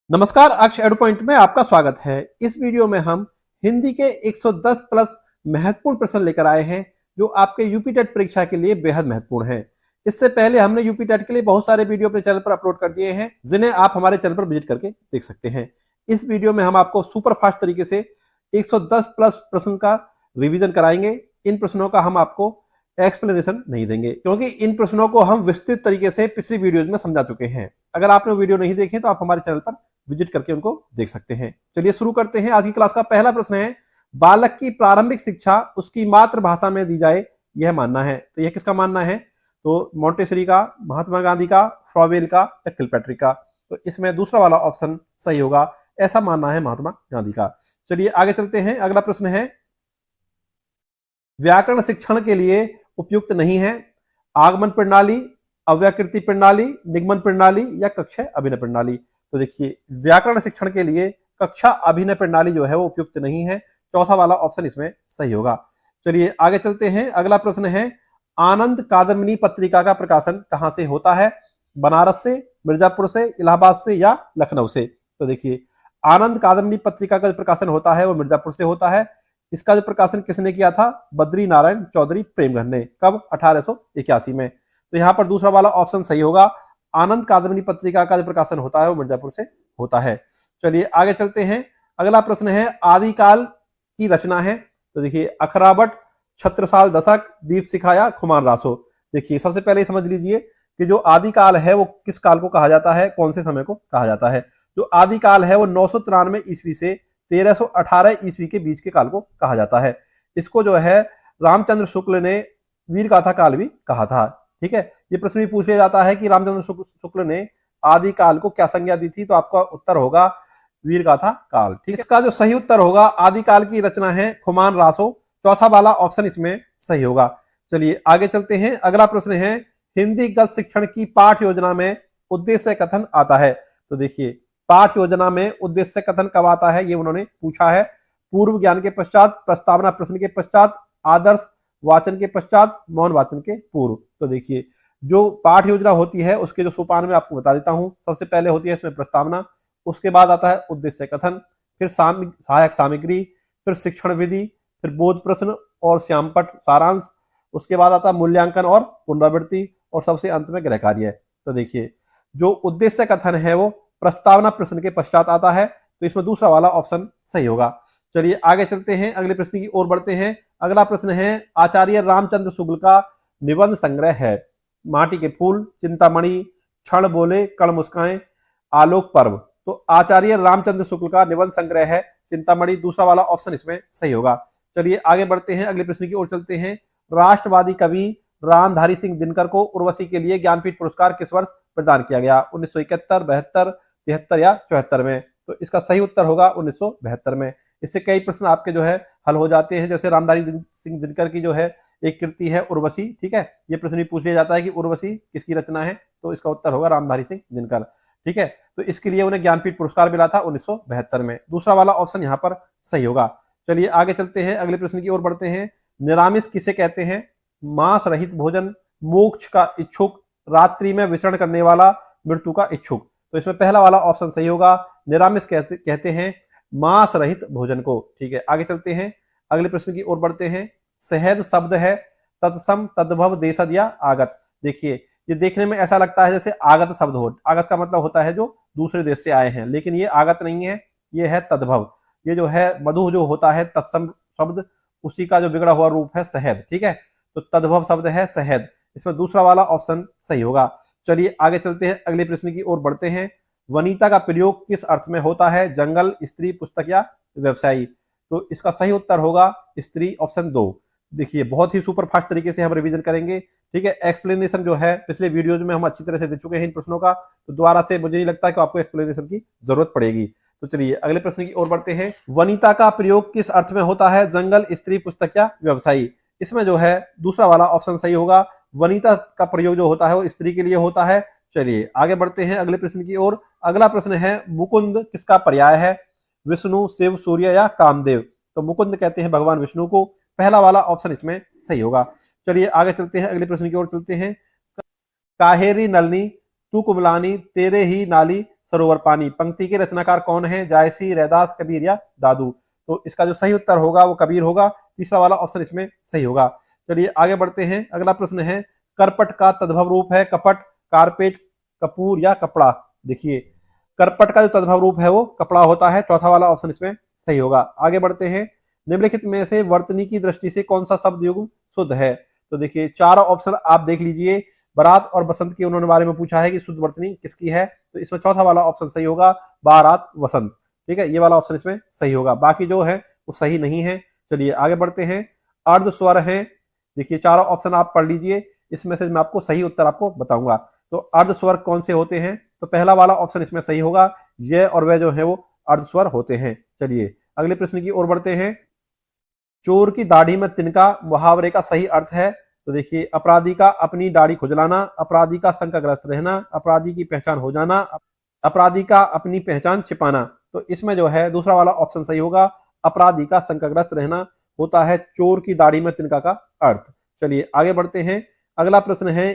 नमस्कार, अक्ष एडु पॉइंट में आपका स्वागत है। इस वीडियो में हम हिंदी के 110 प्लस महत्वपूर्ण प्रश्न लेकर आए हैं जो आपके यूपी टेट परीक्षा के लिए बेहद महत्वपूर्ण हैं। इससे पहले हमने यूपी टेट के लिए बहुत सारे वीडियो अपने चैनल पर अपलोड कर दिए हैं जिन्हें आप हमारे चैनल पर विजिट करके देख सकते हैं। इस वीडियो में हम आपको सुपर फास्ट तरीके से 110 प्लस प्रश्न का रिविजन कराएंगे। इन प्रश्नों का हम आपको एक्सप्लेनेशन नहीं देंगे क्योंकि इन प्रश्नों को हम विस्तृत तरीके से पिछली वीडियोज में समझा चुके हैं। अगर आपने वीडियो नहीं देखे तो आप हमारे चैनल पर विजिट करके उनको देख सकते हैं। चलिए शुरू करते हैं। आज की क्लास का पहला प्रश्न है, बालक की प्रारंभिक शिक्षा उसकी मातृभाषा में दी जाए, यह मानना है। तो यह किसका मानना है? तो मॉन्टेसरी का, महात्मा गांधी का, फ्रॉवेल का या किलपैट्रिक का? तो इसमें दूसरा वाला ऑप्शन सही होगा, ऐसा मानना है महात्मा गांधी का। चलिए आगे चलते हैं। अगला प्रश्न है, व्याकरण शिक्षण के लिए उपयुक्त नहीं है आगमन प्रणाली, अव्यकृति प्रणाली, निगमन प्रणाली या कक्षा अभिनय प्रणाली? तो देखिए, व्याकरण शिक्षण के लिए कक्षा अभिनय प्रणाली जो है वो उपयुक्त नहीं है। चौथा वाला ऑप्शन इसमें सही होगा। चलिए आगे चलते हैं। अगला प्रश्न है, आनंद कादम्बिनी पत्रिका का प्रकाशन कहां से होता है? बनारस से, मिर्जापुर से, इलाहाबाद से या लखनऊ से? तो देखिए, आनंद कादम्बिनी पत्रिका का जो प्रकाशन होता है वो मिर्जापुर से होता है। इसका जो प्रकाशन किसने किया था? बद्री नारायण चौधरी प्रेमगढ़ ने। कब? 1881 में। तो यहाँ पर दूसरा वाला ऑप्शन सही होगा। आनंद कादम्बिनी पत्रिका का जो प्रकाशन होता है वो मिर्जापुर से होता है। चलिए आगे चलते हैं। अगला प्रश्न है, आदिकाल की रचना है। तो देखिए, अखरावट, छत्रसाल दशक, दीप शिखा या खुमान रासो? देखिए, सबसे पहले समझ लीजिए कि जो आदिकाल है वो किस काल को कहा जाता है, कौन से समय को कहा जाता है। जो आदिकाल है वो 993 ईस्वी से 1318 ईस्वी के बीच के काल को कहा जाता है। इसको जो है रामचंद्र शुक्ल ने वीर गाथा काल भी कहा था। ठीक है, ये प्रश्न भी पूछा जाता है कि रामचंद्र शुक्ल ने आदिकाल को क्या संज्ञा दी थी? तो आपका उत्तर होगा वीर गाथा काल। ठीक है, इसका जो सही उत्तर होगा, आदिकाल की रचना है खुमान रासो। चौथा वाला ऑप्शन इसमें सही होगा। चलिए आगे चलते हैं। अगला प्रश्न है, हिंदी गद्य शिक्षण की पाठ योजना में उद्देश्य कथन आता है। तो देखिए, पाठ योजना में उद्देश्य कथन कब आता है ये उन्होंने पूछा है। पूर्व ज्ञान के पश्चात, प्रस्तावना प्रश्न के पश्चात, आदर्श वाचन के पश्चात, मौन वाचन के पूर्व? तो देखिए, जो पाठ योजना होती है उसके जो सोपान में आपको बता देता हूं। सबसे पहले होती है इसमें प्रस्तावना, उसके बाद आता है उद्देश्य कथन, फिर सहायक सामग्री, फिर शिक्षण विधि, फिर बोध प्रश्न और श्यामपट सारांश, उसके बाद आता है मूल्यांकन और पुनरावृत्ति, और सबसे अंत में गृह कार्य। तो देखिए, जो उद्देश्य कथन है वो प्रस्तावना प्रश्न के पश्चात आता है। तो इसमें दूसरा वाला ऑप्शन सही होगा। चलिए आगे चलते हैं, अगले प्रश्न की ओर बढ़ते हैं। अगला प्रश्न है, आचार्य रामचंद्र शुक्ल का निबंध संग्रह है। माटी के फूल, चिंतामणि, क्षण बोले, कण मुस्काएं, आलोक पर्व? तो आचार्य रामचंद्र शुक्ल का निबंध संग्रह है चिंतामणि। दूसरा वाला ऑप्शन इसमें सही होगा। चलिए आगे बढ़ते हैं, अगले प्रश्न की ओर चलते हैं। राष्ट्रवादी कवि रामधारी सिंह दिनकर को उर्वशी के लिए ज्ञानपीठ पुरस्कार किस वर्ष प्रदान किया गया? 1971, 72, 73 या 74 में? तो इसका सही उत्तर होगा 1972 में। इससे कई प्रश्न आपके जो है हल हो जाते हैं। जैसे रामधारी सिंह दिनकर की जो है एक कृति है उर्वशी। ठीक है, ये प्रश्न भी पूछ लिया जाता है कि उर्वशी किसकी रचना है? तो इसका उत्तर होगा रामधारी सिंह दिनकर। ठीक है, तो इसके लिए उन्हें ज्ञानपीठ पुरस्कार मिला था 1972 में। दूसरा वाला ऑप्शन यहाँ पर सही होगा। चलिए आगे चलते हैं, अगले प्रश्न की ओर बढ़ते हैं। निरामिष किसे कहते हैं? मांस रहित भोजन, मोक्ष का इच्छुक, रात्रि में विचरण करने वाला, मृत्यु का इच्छुक? तो इसमें पहला वाला ऑप्शन सही होगा। निरामिष कहते हैं मांस रहित भोजन को। ठीक है, आगे चलते हैं, अगले प्रश्न की ओर बढ़ते हैं। सहद शब्द है तत्सम, तद्भव, देशज या आगत? देखिए, ये देखने में ऐसा लगता है जैसे आगत शब्द हो। आगत का मतलब होता है जो दूसरे देश से आए हैं, लेकिन ये आगत नहीं है, ये है तद्भव। ये जो है मधु जो होता है तत्सम शब्द, उसी का जो बिगड़ा हुआ रूप है शहद। ठीक है, तो तद्भव शब्द है शहद। इसमें दूसरा वाला ऑप्शन सही होगा। चलिए आगे चलते हैं, अगले प्रश्न की ओर बढ़ते हैं। वनिता का प्रयोग किस अर्थ में होता है? जंगल, स्त्री, पुस्तक या व्यवसायी? तो इसका सही उत्तर होगा स्त्री, ऑप्शन 2। देखिए, बहुत ही सुपर फास्ट तरीके से हम रिवीजन करेंगे। ठीक है, एक्सप्लेनेशन जो है पिछले वीडियोज में हम अच्छी तरह से दे चुके हैं इन प्रश्नों का, तो दोबारा से मुझे नहीं लगता कि आपको एक्सप्लेनेशन की जरूरत पड़ेगी। तो चलिए अगले प्रश्न की ओर बढ़ते हैं। वनिता का प्रयोग किस अर्थ में होता है? जंगल, स्त्री, पुस्तक या व्यवसायी? इसमें जो है दूसरा वाला ऑप्शन सही होगा। वनिता का प्रयोग जो होता है वो स्त्री के लिए होता है। चलिए आगे बढ़ते हैं अगले प्रश्न की ओर। अगला प्रश्न है, मुकुंद किसका पर्याय है? विष्णु, शिव, सूर्य या कामदेव? तो मुकुंद कहते हैं भगवान विष्णु को। पहला वाला ऑप्शन इसमें सही होगा। चलिए आगे चलते हैं, अगले प्रश्न की ओर चलते हैं। काहेरी नलनी, तू कुमलानी, तेरे ही नाली, सरोवर पानी। पंक्ति के रचनाकार कौन है? जायसी, रैदास, कबीर या दादू। तो इसका जो सही उत्तर होगा वो कबीर होगा। तीसरा वाला ऑप्शन इसमें सही होगा। चलिए आगे बढ़ते हैं। अगला प्रश्न है करपट का तद्भव रूप है कपट, कारपेट, कपूर या कपड़ा। देखिए करपट का जो तद्भव रूप है वो कपड़ा होता है। चौथा वाला ऑप्शन इसमें सही होगा। आगे बढ़ते हैं। निम्नलिखित में से वर्तनी की दृष्टि से कौन सा शब्द युग्म शुद्ध है? तो देखिए चारों ऑप्शन आप देख लीजिए। बारात और बसंत के उन्होंने बारे में पूछा है कि शुद्ध वर्तनी किसकी है, तो इसमें चौथा वाला ऑप्शन सही होगा, बारात वसंत। ठीक है, ये वाला ऑप्शन इसमें सही होगा। बाकी जो है वो सही नहीं है। चलिए आगे बढ़ते हैं। अर्ध स्वर है। देखिए चारों ऑप्शन आप पढ़ लीजिए, इसमें से मैं आपको सही उत्तर आपको बताऊंगा। तो अर्ध स्वर कौन से होते हैं? तो पहला वाला ऑप्शन इसमें सही होगा, ये और वह जो है वो अर्ध स्वर होते हैं। चलिए अगले प्रश्न की ओर बढ़ते हैं। चोर की दाढ़ी में तिनका मुहावरे का सही अर्थ है। तो देखिए अपराधी का अपनी दाढ़ी खुजलाना, अपराधी का शंकाग्रस्त रहना, अपराधी की पहचान हो जाना, अपराधी का अपनी पहचान छिपाना। तो इसमें जो है दूसरा वाला ऑप्शन सही होगा, अपराधी का शंकाग्रस्त रहना होता है चोर की दाढ़ी में तिनका का अर्थ। चलिए आगे बढ़ते हैं। अगला प्रश्न है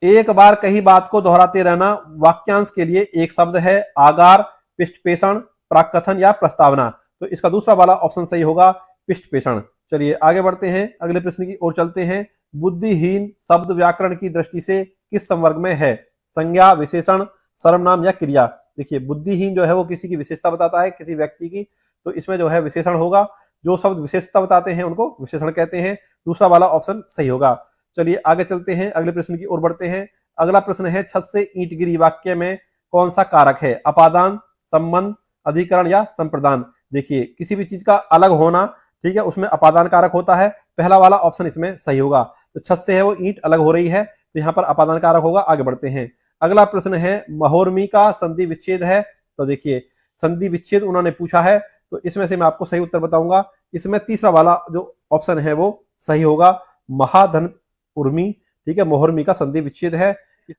एक बार कही बात को दोहराते रहना वाक्यांश के लिए एक शब्द है, आगार, पृष्ठपेषण, प्राकथन या प्रस्तावना। तो इसका दूसरा वाला ऑप्शन सही होगा, पृष्ठपेषण। चलिए आगे बढ़ते हैं। अगले प्रश्न की ओर चलते हैं। बुद्धिहीन शब्द व्याकरण की दृष्टि से किस संवर्ग में है? संज्ञा, विशेषण, सर्वनाम या क्रिया। देखिए बुद्धिहीन जो है वो किसी की विशेषता बताता है, किसी व्यक्ति की, तो इसमें जो है विशेषण होगा। जो शब्द विशेषता बताते हैं उनको विशेषण कहते हैं। दूसरा वाला ऑप्शन सही होगा। चलिए आगे चलते हैं, अगले प्रश्न की ओर बढ़ते हैं। अगला प्रश्न है छत से ईंट गिरी वाक्य में कौन सा कारक है? अपादान, संबंध, अधिकरण या संप्रदान। देखिए किसी भी चीज का अलग होना, ठीक है, उसमें अपादान कारक होता है। पहला वाला ऑप्शन इसमें सही होगा। तो छत से है वो ईंट अलग हो रही है, तो यहाँ पर अपादान कारक होगा। आगे बढ़ते हैं। अगला प्रश्न है महोर्मी का संधि विच्छेद है। तो देखिए संधि विच्छेद उन्होंने पूछा है, तो इसमें से मैं आपको सही उत्तर बताऊंगा। इसमें तीसरा वाला जो ऑप्शन है वो सही होगा, महाधन उर्मी। ठीक है, मोहर्मी का संधि विच्छेद है।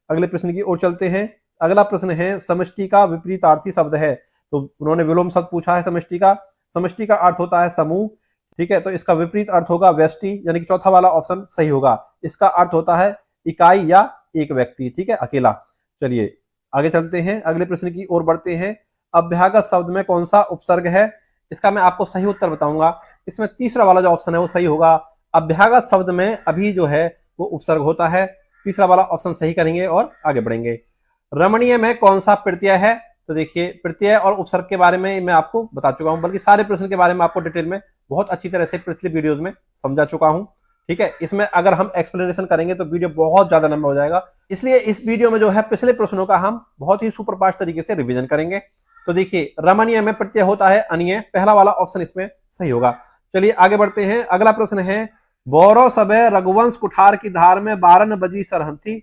अगले प्रश्न की ओर चलते हैं। अगला प्रश्न है समष्टि का विपरीतार्थी शब्द है। तो उन्होंने विलोम शब्द पूछा है समष्टि का। समष्टि का अर्थ होता है समूह। ठीक है, तो इसका विपरीत अर्थ होगा व्यष्टि, यानी कि चौथा वाला ऑप्शन सही होगा। इसका अर्थ होता है इकाई या एक व्यक्ति, ठीक है, अकेला। चलिए आगे चलते हैं, अगले प्रश्न की ओर बढ़ते हैं। अभ्यागत शब्द में कौन सा उपसर्ग है? इसका मैं आपको सही उत्तर बताऊंगा। इसमें तीसरा वाला जो ऑप्शन है वो सही होगा। अभ्यागत शब्द में अभी जो है वो उपसर्ग होता है। तीसरा वाला ऑप्शन सही करेंगे और आगे बढ़ेंगे। रमणीय में कौन सा प्रत्यय है? तो देखिए प्रत्यय और उपसर्ग के बारे में मैं आपको बता चुका हूं, बल्कि सारे प्रश्न के बारे में आपको डिटेल में बहुत अच्छी तरह से पिछले वीडियोस में समझा चुका हूं। ठीक है, इसमें अगर हम एक्सप्लेनेशन करेंगे तो वीडियो बहुत ज्यादा लंबा हो जाएगा, इसलिए इस वीडियो में जो है पिछले प्रश्नों का हम बहुत ही सुपरफास्ट तरीके से रिवीजन करेंगे। तो देखिए रमणीय में प्रत्यय होता है अनिय, पहला वाला ऑप्शन इसमें सही होगा। चलिए आगे बढ़ते हैं। अगला प्रश्न है बौरव सबे रघुवंश कुठार की धार में 12 बजी सरहंथी।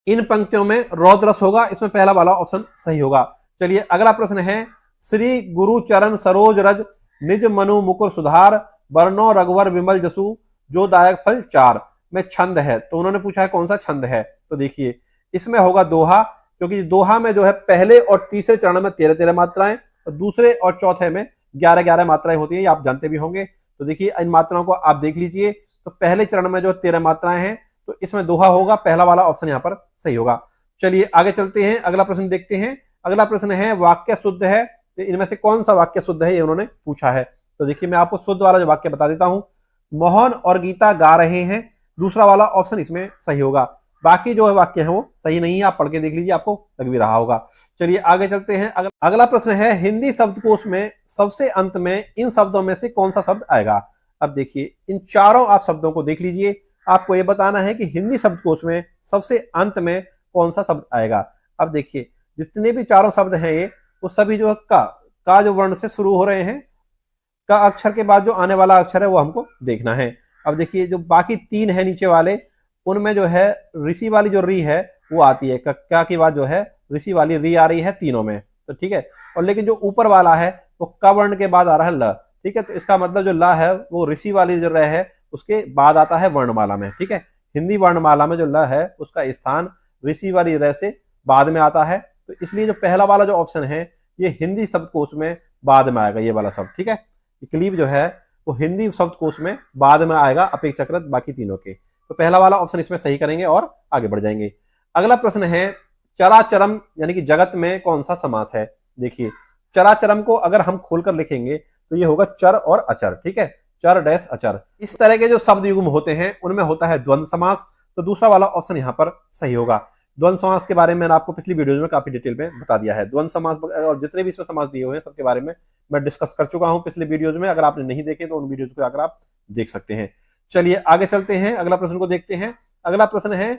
इन पंक्तियों में रौद्रस होगा, इसमें पहला वाला ऑप्शन सही होगा। चलिए अगला प्रश्न है श्री गुरु चरण सरोज रज निज मनु मुकुर सुधार वर्णो रघुवर विमल जसु जो दायक फल चार में छंद है। तो उन्होंने पूछा है कौन सा छंद है? तो देखिए इसमें होगा दोहा, क्योंकि दोहा में जो है पहले और तीसरे चरण में 13-13 मात्राएं और दूसरे और चौथे में 11-11 मात्राएं होती हैं, ये आप जानते भी होंगे। तो देखिए इन मात्राओं को आप देख लीजिए। तो पहले चरण में जो 13 मात्राएं हैं, तो इसमें दोहा होगा, पहला वाला ऑप्शन यहाँ पर सही होगा। चलिए आगे चलते हैं, अगला प्रश्न देखते हैं। अगला प्रश्न है वाक्य शुद्ध है, तो इनमें से कौन सा वाक्य शुद्ध है, ये उन्होंने पूछा है। तो देखिए मैं आपको शुद्ध वाला जो वाक्य बता देता हूं। मोहन और गीता गा रहे हैं, दूसरा वाला ऑप्शन इसमें सही होगा। बाकी जो है वाक्य है वो सही नहीं है, आप पढ़ के देख लीजिए, आपको लग भी रहा होगा। चलिए आगे चलते हैं। अगला प्रश्न है हिंदी शब्दकोश में सबसे अंत में इन शब्दों में से कौन सा शब्द आएगा? अब देखिए इन चारों आप शब्दों को देख लीजिए, आपको ये बताना है कि हिंदी शब्दकोश में सबसे अंत में कौन सा शब्द आएगा। अब देखिए जितने भी चारों शब्द हैं ये, वो सभी जो है का जो वर्ण से शुरू हो रहे हैं, का अक्षर के बाद जो आने वाला अक्षर है वो हमको देखना है। अब देखिए जो बाकी 3 है नीचे वाले, उनमें जो है ऋषि वाली जो री है वो आती है, का के बाद जो है ऋषि वाली री आ रही है तीनों में, तो ठीक है। और लेकिन जो ऊपर वाला है वो क वर्ण के बाद आ रहा है ल, ठीक है। तो इसका मतलब जो ल है वो ऋषि वाली जो र है उसके बाद आता है वर्णमाला में, ठीक है। हिंदी वर्णमाला में जो ल है उसका स्थान ऋषि वाली र से बाद में आता है। तो इसलिए जो पहला वाला जो ऑप्शन है ये हिंदी शब्दकोश में बाद में आएगा, ये वाला शब्द, ठीक है। क्लीब जो है वो हिंदी शब्दकोश में बाद में आएगा अपेक्षाकृत बाकी तीनों के। तो पहला वाला ऑप्शन इसमें सही करेंगे और आगे बढ़ जाएंगे। अगला प्रश्न है चराचरम यानी कि जगत में कौन सा समास है। देखिए चराचरम को अगर हम खोलकर लिखेंगे तो ये होगा चर और अचर, ठीक है, चर डैश अचर। इस तरह के जो शब्द युग्म होते हैं उनमें होता है द्वंद्व समास, तो दूसरा वाला ऑप्शन यहाँ पर सही होगा। द्वंद्व समास के बारे में मैंने आपको पिछली वीडियोज में काफी डिटेल में बता दिया है। द्वंद्व समास और जितने भी इसमें समास दिए हुए हैं सबके बारे में मैं डिस्कस कर चुका हूं पिछले वीडियोज में। अगर आपने नहीं देखे तो उन वीडियोज को अगर आप देख सकते हैं। चलिए आगे चलते हैं, अगला प्रश्न को देखते हैं। अगला प्रश्न है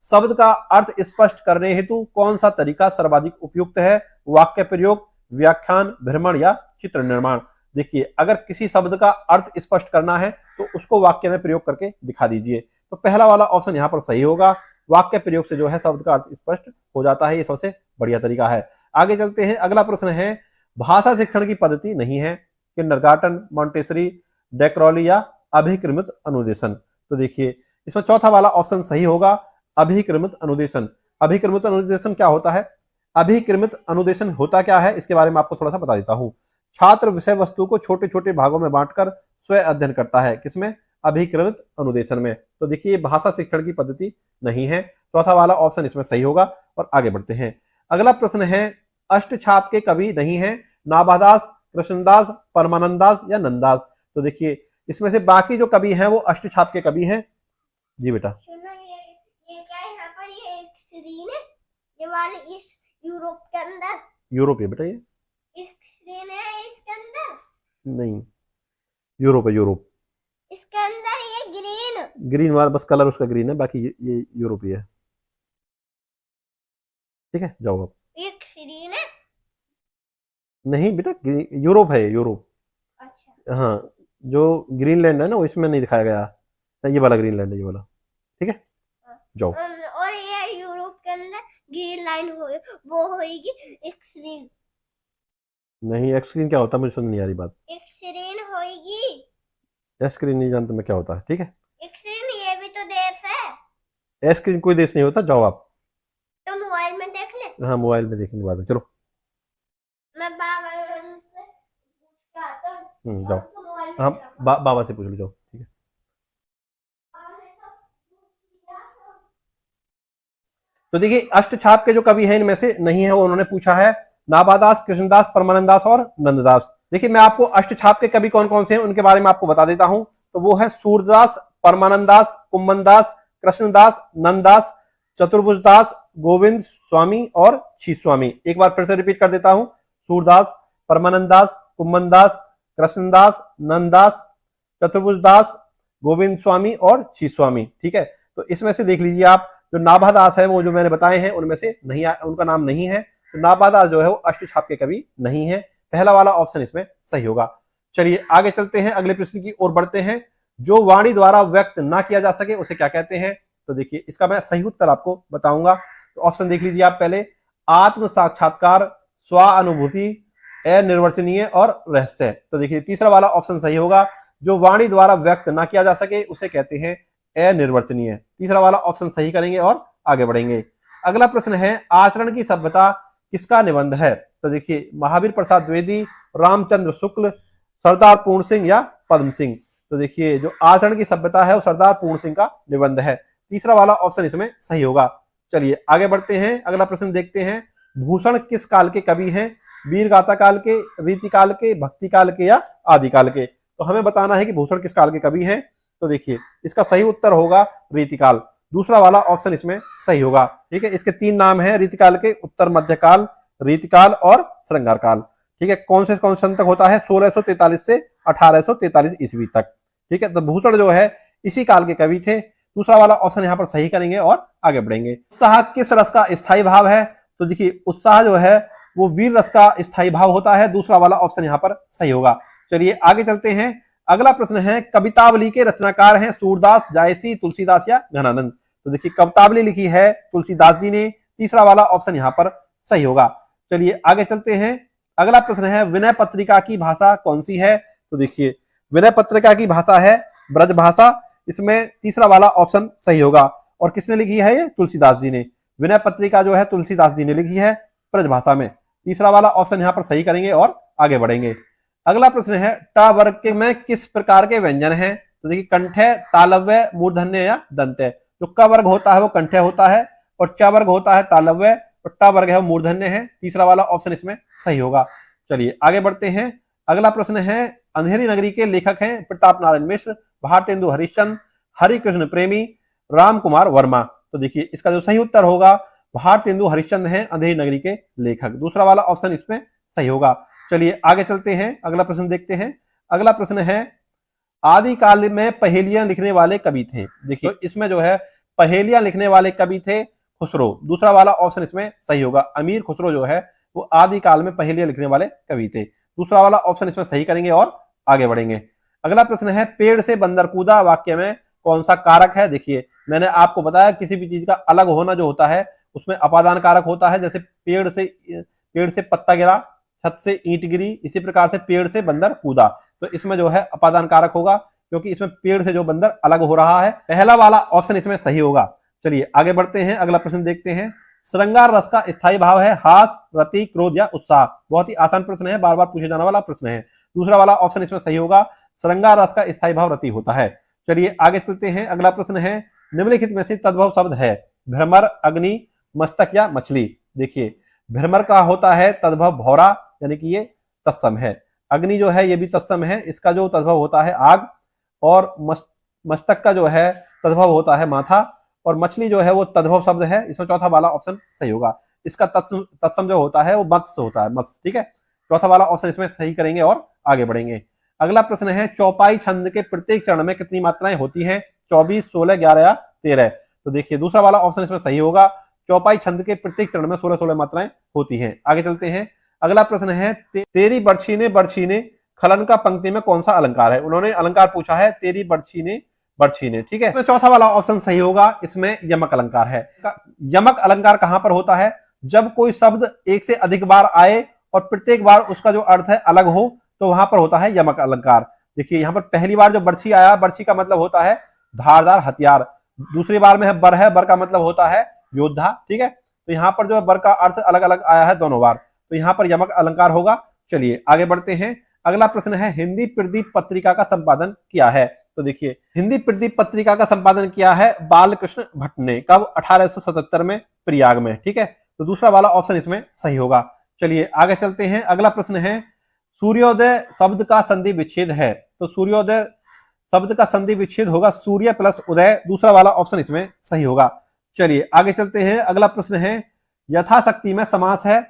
शब्द का अर्थ स्पष्ट करने हेतु कौन सा तरीका सर्वाधिक उपयुक्त है। वाक्य प्रयोग, व्याख्यान, भ्रमण या चित्र निर्माण। देखिए अगर किसी शब्द का अर्थ स्पष्ट करना है तो उसको वाक्य में प्रयोग करके दिखा दीजिए। तो पहला वाला ऑप्शन यहाँ पर सही होगा। वाक्य प्रयोग से जो है शब्द का अर्थ स्पष्ट हो जाता है, ये सबसे बढ़िया तरीका है। आगे चलते हैं, अगला प्रश्न है भाषा शिक्षण की पद्धति नहीं है। किंडरगार्टन, मॉन्टेसरी, डेक्रोली या अभिक्रमित अनुदेशन। तो देखिए इसमें चौथा वाला ऑप्शन सही होगा, अभिक्रमित अनुदेशन। अभिक्रमित अनुदेशन क्या होता है? अभिक्रमित अनुदेशन होता क्या है इसके बारे में आपको थोड़ा सा बता देता हूं। छात्र विषय वस्तु को छोटे छोटे भागों में बांटकर स्वयं अध्ययन करता है, किसमें? अभिक्रमित अनुदेशन में। तो देखिए भाषा शिक्षण की पद्धति नहीं है, चौथा वाला ऑप्शन इसमें सही होगा। और आगे बढ़ते हैं, अगला प्रश्न है अष्टछाप के कवि नहीं है। नाभादास, कृष्णदास, परमानंदास या नंददास। तो देखिए इसमें से बाकी जो कवि हैं वो अष्टछाप के कवि हैं। जी बेटा, ये क्या है यहाँ पर? ये एक स्क्रीन है, ये वाली इस यूरोप के अंदर। यूरोप है बेटा, ये एक स्क्रीन है इसके अंदर। नहीं, यूरोप है, यूरोप। इसके अंदर ये ग्रीन ग्रीन वाला बस कलर उसका ग्रीन है, बाकी ये यूरोपी है। ठीक है, जाओ आप। एक स्क्रीन है। नहीं बेटा, यूरोप है, यूरोप। अच्छा हाँ, जो ग्रीनलैंड है ना वो इसमें नहीं दिखाया गया, ये वाला ग्रीनलैंड है, ये वाला। ठीक है, जाओ। और ये यूरोप के अंदर ग्रीन लाइन हो, वो होगी एक स्क्रीन। नहीं, एक्सक्रीन क्या होता है मुझे समझ नहीं आ रही बात। एक स्क्रीन होगी। एक्सक्रीन नहीं जानता मैं क्या होता है। ठीक है, एक स्क्रीन ये भी तो देश है। एक्सक्रीन कोई देश नहीं होता, जाओ आप। तो मोबाइल में देख ले। हाँ, मोबाइल में देखेंगे बाद में, चलो। मैं बाबा से पूछ के आता हूँ। जाओ। तो मोबाइल में हाँ, देखा। बाबा से पूछ लो, जाओ। ठीक है, तो देखिए अष्टछाप के जो कवि हैं इनमें से नहीं है, वो उन्होंने पूछा है नाभादास, कृष्णदास, परमानंदास और नंददास। देखिए मैं आपको अष्टछाप के कवि कौन कौन से हैं उनके बारे में आपको बता देता हूं। तो वो है सूरदास, परमानंदास, कुम्भनदास, कृष्णदास, नंददास, चतुर्भुजदास, गोविंद स्वामी और शीस्वामी। एक बार फिर से रिपीट कर देता हूं, सूरदास, परमानंदास, कुम्भनदास, कृष्णदास, नंददास, चतुर्भुजदास, गोविंद स्वामी और शीस्वामी। ठीक है, तो इसमें से देख लीजिए आप, जो नाभादास है वो जो मैंने बताए हैं उनमें से नहीं, उनका नाम नहीं है। तो नाभादास जो है वो अष्टछाप के कवि नहीं है, पहला वाला ऑप्शन इसमें सही होगा। चलिए आगे चलते हैं, अगले प्रश्न की ओर बढ़ते हैं। जो वाणी द्वारा व्यक्त ना किया जा सके उसे क्या कहते हैं? तो देखिए इसका मैं सही उत्तर आपको बताऊंगा। तो ऑप्शन देख लीजिए आप पहले, आत्म साक्षात्कार, स्वानुभूति, अनिर्वचनीय और रहस्य। तो देखिए तीसरा वाला ऑप्शन सही होगा, जो वाणी द्वारा व्यक्त ना किया जा सके उसे कहते हैं अनिर्वचनीय। तीसरा वाला ऑप्शन सही करेंगे और आगे बढ़ेंगे। अगला प्रश्न है आचरण की सभ्यता किसका निबंध है? तो देखिए महावीर प्रसाद द्विवेदी, रामचंद्र शुक्ल, सरदार पूर्ण सिंह या पद्म सिंह। तो देखिए जो आचरण की सभ्यता है वो सरदार पूर्ण सिंह का निबंध है, तीसरा वाला ऑप्शन इसमें सही होगा। चलिए आगे बढ़ते हैं, अगला प्रश्न देखते हैं। भूषण किस काल के कवि हैं? वीरगाथा काल के, रीति काल के, भक्ति काल के या आदि काल के? तो हमें बताना है कि भूषण किस काल के कवि हैं। तो देखिए इसका सही उत्तर होगा रीतिकाल, दूसरा वाला ऑप्शन इसमें सही होगा। ठीक है, इसके तीन नाम हैं रीतिकाल के, उत्तर मध्यकाल, रीतिकाल और श्रृंगार काल। ठीक है, कौन से सन तक होता है? 1643 से 1843 ईस्वी तक। ठीक है, तो भूषण जो है इसी काल के कवि थे, दूसरा वाला ऑप्शन यहाँ पर सही करेंगे और आगे बढ़ेंगे। उत्साह किस रस का स्थायी भाव है? तो देखिए उत्साह जो है वो वीर रस का स्थायी भाव होता है, दूसरा वाला ऑप्शन यहाँ पर सही होगा। चलिए आगे चलते हैं, अगला प्रश्न है कवितावली के रचनाकार हैं सूरदास, जायसी, तुलसीदास या घनानंद। तो देखिए कवितावली लिखी है तुलसीदास जी ने, तीसरा वाला ऑप्शन यहाँ पर सही होगा। चलिए आगे चलते हैं, अगला प्रश्न है विनय पत्रिका की भाषा कौन सी है? तो देखिए विनय पत्रिका की भाषा है ब्रज भाषा, इसमें तीसरा वाला ऑप्शन सही होगा। और किसने लिखी है? ये तुलसीदास जी ने। विनय पत्रिका जो है तुलसीदास जी ने लिखी है ब्रज भाषा में, तीसरा वाला ऑप्शन यहाँ पर सही करेंगे और आगे बढ़ेंगे। अगला प्रश्न है ट वर्ग के में किस प्रकार के व्यंजन हैं? तो देखिए कंठय, तालव्य, मूर्धन्य या दंत्य। जो क वर्ग होता है वो कंठय होता है और च वर्ग होता है तालव्य, और ट वर्ग है वो मूर्धन्य है। तीसरा वाला ऑप्शन इसमें सही होगा। चलिए आगे बढ़ते हैं। अगला प्रश्न है, अंधेरी नगरी के लेखक हैं प्रताप नारायण मिश्र, भारतेंदु हरिश्चंद्र, हरिकृष्ण प्रेमी, राम कुमार वर्मा। तो देखिए इसका जो सही उत्तर होगा भारतेंदु हरिश्चंद्र हैं अंधेरी नगरी के लेखक। दूसरा वाला ऑप्शन इसमें सही होगा। चलिए आगे चलते हैं, अगला प्रश्न देखते हैं। अगला प्रश्न है, आदिकाल में पहेलियां लिखने वाले कवि थे। देखिए तो इसमें जो है पहेलियां लिखने वाले कवि थे खुसरो। दूसरा वाला ऑप्शन इसमें सही होगा। अमीर खुसरो जो है वो आदिकाल में पहेलियां लिखने वाले कवि थे। दूसरा वाला ऑप्शन इसमें सही करेंगे और आगे बढ़ेंगे। अगला प्रश्न है, पेड़ से बंदर कूदा वाक्य में कौन सा कारक है। देखिए मैंने आपको बताया किसी भी चीज का अलग होना जो होता है उसमें अपादान कारक होता है। जैसे पेड़ से पत्ता गिरा, छत से ईंट गिरी, इसी प्रकार से पेड़ से बंदर कूदा, तो इसमें जो है अपादान कारक होगा क्योंकि इसमें पेड़ से जो बंदर अलग हो रहा है। पहला वाला ऑप्शन इसमें सही होगा। चलिए आगे बढ़ते हैं, अगला प्रश्न देखते हैं। श्रृंगार रस का स्थायी भाव है हास, रति, क्रोध या उत्साह। बहुत ही आसान प्रश्न है, बार बार पूछे जाने वाला प्रश्न है। दूसरा वाला ऑप्शन इसमें सही होगा। श्रृंगार रस का स्थायी भाव रति होता है। चलिए आगे चलते हैं, अगला प्रश्न है, निम्नलिखित में से तद्भव शब्द है भ्रमर, अग्नि, मस्तक या मछली। देखिए भ्रमर का होता है तद्भव भौरा, यानी कि ये तत्सम है। अग्नि जो है ये भी तत्सम है, इसका जो तद्भव होता है आग। और मस्तक का जो है तद्भव होता है माथा। और मछली जो है वो तद्भव शब्द है, इसमें चौथा वाला ऑप्शन सही होगा। इसका तत्सम जो होता है वो मत्स्य होता है, मत्स्य। ठीक है, चौथा वाला ऑप्शन इसमें सही करेंगे और आगे बढ़ेंगे। अगला प्रश्न है, चौपाई छंद के प्रत्येक चरण में कितनी मात्राएं होती हैं। 24, 16, 11 या 13। तो देखिए दूसरा वाला ऑप्शन इसमें सही होगा। चौपाई छंद के प्रत्येक चरण में 16-16 मात्राएं होती हैं। आगे चलते हैं, अगला प्रश्न है, तेरी बरछी ने खलन का पंक्ति में कौन सा अलंकार है। उन्होंने अलंकार पूछा है तेरी बरछी ने। ठीक है, तो चौथा वाला ऑप्शन सही होगा, इसमें यमक अलंकार है। यमक अलंकार कहां पर होता है, जब कोई शब्द एक से अधिक बार आए और प्रत्येक बार उसका जो अर्थ है अलग हो, तो वहां पर होता है यमक अलंकार। देखिए यहाँ पर पहली बार जो बरछी आया, बरछी का मतलब होता है धारदार हथियार। दूसरी बार में है, बर का मतलब होता है योद्धा। ठीक है, तो यहाँ पर जो है बर का अर्थ अलग अलग आया है दोनों बार, तो यहाँ पर यमक अलंकार होगा। चलिए आगे बढ़ते हैं, अगला प्रश्न है, हिंदी प्रदीप पत्रिका का संपादन किया है। तो देखिए हिंदी प्रदीप पत्रिका का संपादन किया है बालकृष्ण भट्ट ने। कब, 1877 में, प्रयाग में। ठीक है, तो दूसरा वाला ऑप्शन इसमें सही होगा। चलिए आगे चलते हैं, अगला प्रश्न है, सूर्योदय शब्द का संधि विच्छेद है। तो सूर्योदय शब्द का संधि विच्छेद होगा सूर्य प्लस उदय। दूसरा वाला ऑप्शन इसमें सही होगा। चलिए आगे चलते हैं, अगला प्रश्न है, यथाशक्ति में समास है।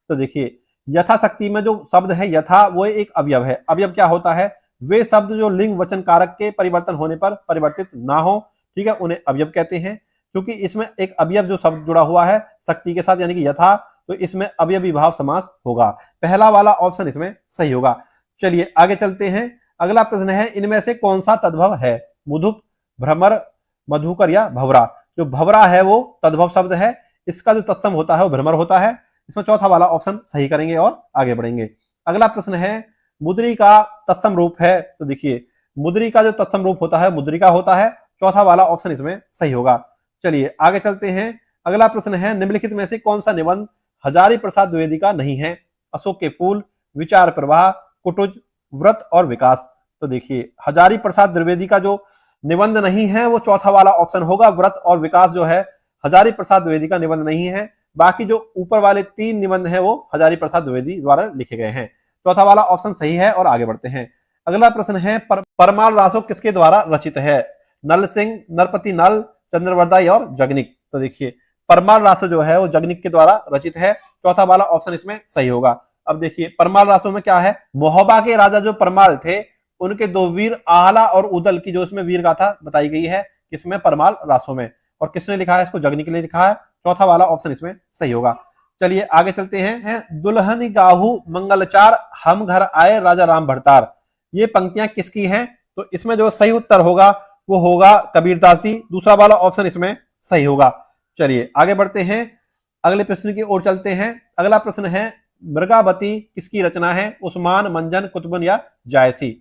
तो देखिए यथाशक्ति में जो शब्द है यथा, वो एक अवयव है। अवयव क्या होता है, वे शब्द जो लिंग वचन कारक के परिवर्तन होने पर परिवर्तित ना हो। ठीक है, उन्हें अवयव कहते हैं। क्योंकि इसमें एक अवयव जो शब्द जुड़ा हुआ है शक्ति के साथ, यानी कि यथा, तो इसमें अवयवी भाव समास होगा। पहला वाला ऑप्शन इसमें सही होगा। चलिए आगे चलते हैं, अगला प्रश्न है, इनमें से कौन सा तद्भव है, मुदुप, भ्रमर, मधुकर या भवरा। जो भवरा है वो तद्भव शब्द है, इसका जो तत्सम होता है वो भ्रमर होता है। इसमें चौथा वाला ऑप्शन सही करेंगे और आगे बढ़ेंगे। अगला प्रश्न है, मुद्री का तत्सम रूप है। तो देखिए मुद्री का जो तत्सम रूप होता है मुद्रिका होता है। चौथा वाला ऑप्शन इसमें सही होगा। चलिए आगे चलते हैं, अगला प्रश्न है, निम्नलिखित में से कौन सा निबंध हजारी प्रसाद द्विवेदी का नहीं है। अशोक के फूल, विचार प्रवाह, कुटुज, व्रत और विकास। तो देखिए हजारी प्रसाद द्विवेदी का जो निबंध नहीं है वो चौथा वाला ऑप्शन होगा। व्रत और विकास जो है हजारी प्रसाद द्विवेदी का निबंध नहीं है। बाकी जो ऊपर वाले 3 निबंध हैं वो हजारी प्रसाद द्विवेदी द्वारा लिखे गए हैं। चौथा वाला ऑप्शन सही है और आगे बढ़ते हैं। अगला प्रश्न है, परमाल रासो किसके द्वारा रचित है। नल सिंह, नरपति नल, चंद्रवरदाई और जगनिक। तो देखिए परमाल रासो जो है वो जगनिक के द्वारा रचित है। चौथा वाला ऑप्शन इसमें सही होगा। अब देखिए परमाल रासो में क्या है, महोबा के राजा जो परमाल थे उनके 2 वीर आहला और उदल की जो इसमें वीर गाथा बताई गई है, किसमें, परमाल रासो में। और किसने लिखा है इसको, जगनिक ने लिखा है। चौथा वाला ऑप्शन इसमें सही होगा। चलिए आगे चलते हैं, दुल्हन गाहू मंगलचार, हम घर आए राजा राम भरतार। ये पंक्तियां किसकी हैं। तो इसमें जो सही उत्तर होगा वो होगा कबीरदास जी। दूसरा वाला ऑप्शन इसमें सही होगा। चलिए आगे बढ़ते हैं, अगले प्रश्न की ओर चलते हैं। अगला प्रश्न है, मृगावती किसकी रचना है। उस्मान, मंजन, कुतुबन या जायसी।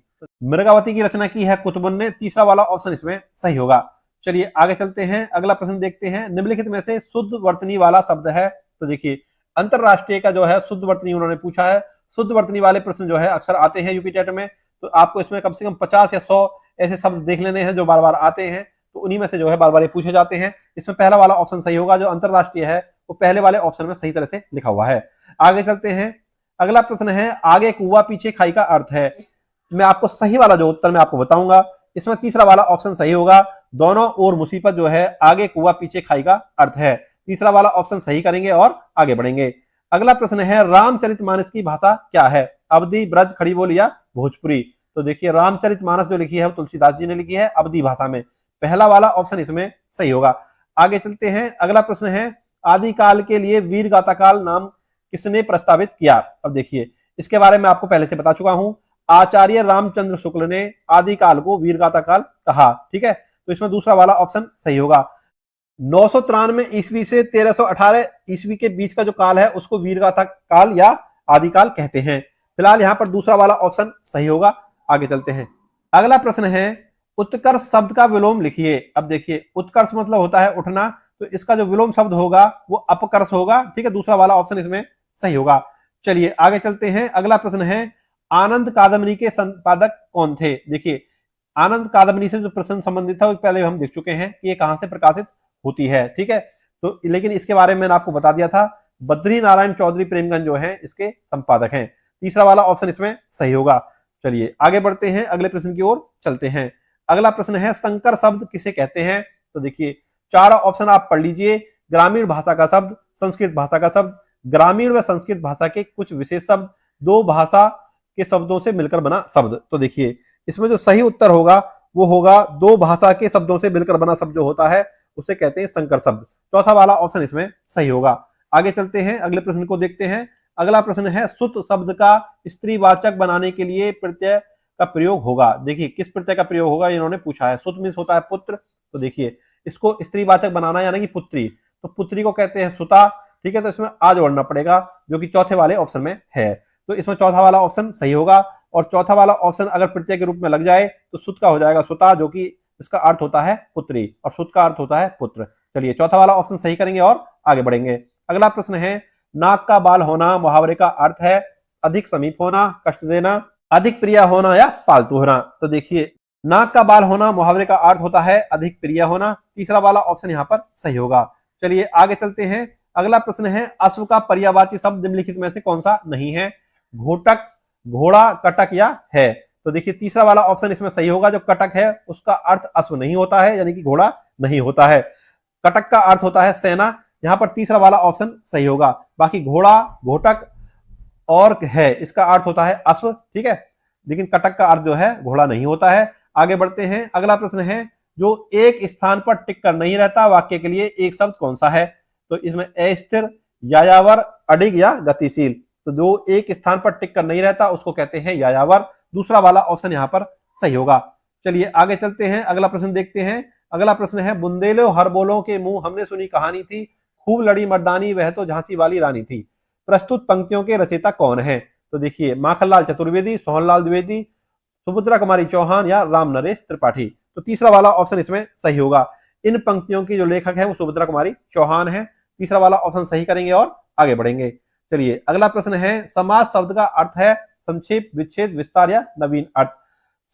मृगावती की रचना की है कुतुबन ने। तीसरा वाला ऑप्शन इसमें सही होगा। चलिए आगे चलते हैं, अगला प्रश्न देखते हैं, निम्नलिखित में से शुद्ध वर्तनी वाला शब्द है। तो देखिए अंतरराष्ट्रीय का जो है शुद्ध वर्तनी उन्होंने पूछा है। शुद्ध वर्तनी वाले प्रश्न जो है अक्सर आते हैं यूपी टेट में, तो आपको इसमें कम से कम 50 या 100 ऐसे शब्द देख लेने हैं जो बार बार आते हैं, तो उन्हीं में से जो है बार बार पूछे जाते हैं। इसमें पहला वाला ऑप्शन सही होगा, जो अंतरराष्ट्रीय है वो पहले वाले ऑप्शन में सही तरह से लिखा हुआ है। आगे चलते हैं, अगला प्रश्न है आगे कुआं पीछे खाई का अर्थ है। मैं आपको सही वाला जो उत्तर मैं आपको बताऊंगा, इसमें तीसरा वाला ऑप्शन सही होगा। दोनों ओर मुसीबत जो है आगे कुआं पीछे खाई का अर्थ है। तीसरा वाला ऑप्शन सही करेंगे और आगे बढ़ेंगे। अगला प्रश्न है रामचरितमानस की भाषा क्या है? अवधी, ब्रज, खड़ी बोली या भोजपुरी? तो देखिए रामचरितमानस जो लिखी है वो तुलसीदास जी ने लिखी है अवधी भाषा में। पहला वाला ऑप्शन इसमें सही होगा। आगे चलते हैं, अगला प्रश्न है आदिकाल के लिए वीर गाथा काल नाम किसने प्रस्तावित किया? अब देखिए इसके बारे में आपको पहले से बता चुका हूं। आचार्य रामचंद्र शुक्ल ने आदिकाल को वीर गाथा काल कहा। ठीक है, तो इसमें दूसरा वाला ऑप्शन सही होगा। 993 ईस्वी से 1318 ईस्वी के बीच का जो काल है उसको वीरगाथा काल या आदिकाल कहते हैं। फिलहाल यहां पर दूसरा वाला ऑप्शन सही होगा। आगे चलते हैं, अगला प्रश्न है उत्कर्ष शब्द का विलोम लिखिए। अब देखिए उत्कर्ष मतलब होता है उठना, तो इसका जो विलोम शब्द होगा वो अपकर्ष होगा। ठीक है, दूसरा वाला ऑप्शन इसमें सही होगा। चलिए आगे चलते हैं, अगला प्रश्न है आनंद कादम्बरी के संपादक कौन थे? देखिए आनंद कादम्बरी से जो प्रश्न संबंधित था वो पहले हम देख चुके हैं कि ये कहां से प्रकाशित होती है। ठीक है, तो लेकिन इसके बारे में मैंने आपको बता दिया था, बद्री नारायण चौधरी प्रेमगंज जो है इसके संपादक हैं। तीसरा वाला ऑप्शन इसमें सही होगा। चलिए आगे बढ़ते हैं, अगले प्रश्न की ओर चलते हैं। अगला प्रश्न है संकर शब्द किसे कहते हैं? तो देखिए चारों ऑप्शन आप पढ़ लीजिए। ग्रामीण भाषा का शब्द, संस्कृत भाषा का शब्द, ग्रामीण व संस्कृत भाषा के कुछ विशेष शब्द, दो भाषा के शब्दों से मिलकर बना शब्द। तो देखिए इसमें जो सही उत्तर होगा वो होगा दो भाषा के शब्दों से मिलकर बना शब्द जो होता है उसे कहते हैं संकर शब्द। चौथा वाला ऑप्शन इसमें सही होगा। आगे चलते हैं, अगले प्रश्न को देखते हैं। अगला प्रश्न है सुत शब्द का स्त्रीवाचक बनाने के लिए प्रत्यय का प्रयोग होगा। देखिए किस प्रत्यय का प्रयोग होगा इन्होंने पूछा है। सुत मीन्स होता है पुत्र, तो देखिए इसको स्त्रीवाचक बनाना यानी कि पुत्री, तो पुत्री को कहते हैं सुता। ठीक है, तो इसमें आ जोड़ना पड़ेगा जो कि चौथे वाले ऑप्शन में है। तो इसमें चौथा वाला ऑप्शन सही होगा। और चौथा वाला ऑप्शन अगर प्रत्यय के रूप में लग जाए तो सुत का हो जाएगा सुता, जो कि इसका अर्थ होता है पुत्री और सुत का अर्थ होता है पुत्र। चलिए चौथा वाला ऑप्शन सही करेंगे और आगे बढ़ेंगे। अगला प्रश्न है नाक का बाल होना मुहावरे का अर्थ है अधिक समीप होना, कष्ट देना, अधिक प्रिय होना या पालतू होना। तो देखिए नाक का बाल होना मुहावरे का अर्थ होता है अधिक प्रिय होना। तीसरा वाला ऑप्शन यहाँ पर सही होगा। चलिए आगे चलते हैं, अगला प्रश्न है अश्व का पर्यायवाची शब्द निम्नलिखित में से कौन सा नहीं है? घोटक, घोड़ा, कटक या है? तो देखिए तीसरा वाला ऑप्शन इसमें सही होगा। जो कटक है उसका अर्थ अश्व नहीं होता है, यानी कि घोड़ा नहीं होता है। कटक का अर्थ होता है सेना। यहाँ पर तीसरा वाला ऑप्शन सही होगा। बाकी घोड़ा, घोटक और है इसका अर्थ होता है अश्व। ठीक है, लेकिन कटक का अर्थ जो है घोड़ा नहीं होता है। आगे बढ़ते हैं, अगला प्रश्न है जो एक स्थान पर टिक कर नहीं रहता वाक्य के लिए एक शब्द कौन सा है? तो इसमें अस्थिर, यायावर, अडिग या गतिशील। तो जो एक स्थान पर टिक कर नहीं रहता उसको कहते हैं यायावर। दूसरा वाला ऑप्शन यहाँ पर सही होगा। चलिए आगे चलते हैं, अगला प्रश्न देखते हैं। अगला प्रश्न है बुंदेलो हर बोलों के मुंह हमने सुनी कहानी थी, खूब लड़ी मर्दानी वह तो झांसी वाली रानी थी। प्रस्तुत पंक्तियों के रचयिता कौन है? तो देखिए माखनलाल चतुर्वेदी, सोहनलाल द्विवेदी, सुभद्रा कुमारी चौहान या राम नरेश त्रिपाठी। तो तीसरा वाला ऑप्शन इसमें सही होगा। इन पंक्तियों की जो लेखक है वो सुभद्रा कुमारी चौहान है। तीसरा वाला ऑप्शन सही करेंगे और आगे बढ़ेंगे। चलिए अगला प्रश्न है समास शब्द का अर्थ है संक्षेप, विच्छेद, विस्तार या नवीन अर्थ।